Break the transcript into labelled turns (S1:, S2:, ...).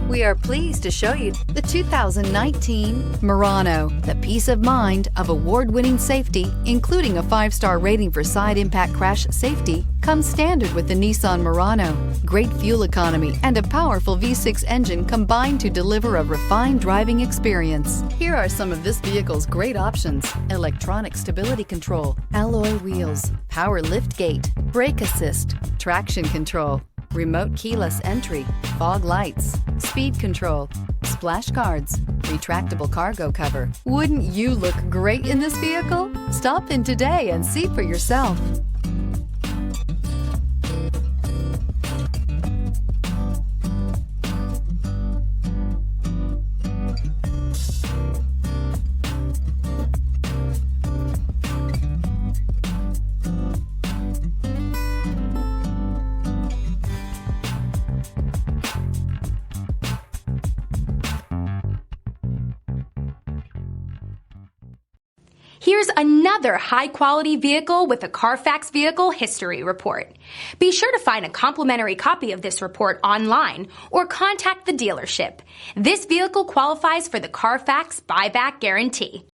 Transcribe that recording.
S1: We are pleased to show you the 2019 Murano. The peace of mind of award-winning safety, including a 5-star rating for side impact crash safety, comes standard with the Nissan Murano. Great fuel economy and a powerful V6 engine combine to deliver a refined driving experience. Here are some of this vehicle's great options: electronic stability control, alloy wheels, power lift gate, brake assist, traction control, remote keyless entry, fog lights, speed control, splash guards, retractable cargo cover. Wouldn't you look great in this vehicle? Stop in today and see for yourself.
S2: Here's another high-quality vehicle with a Carfax Vehicle History Report. Be sure to find a complimentary copy of this report online or contact the dealership. This vehicle qualifies for the Carfax Buyback Guarantee.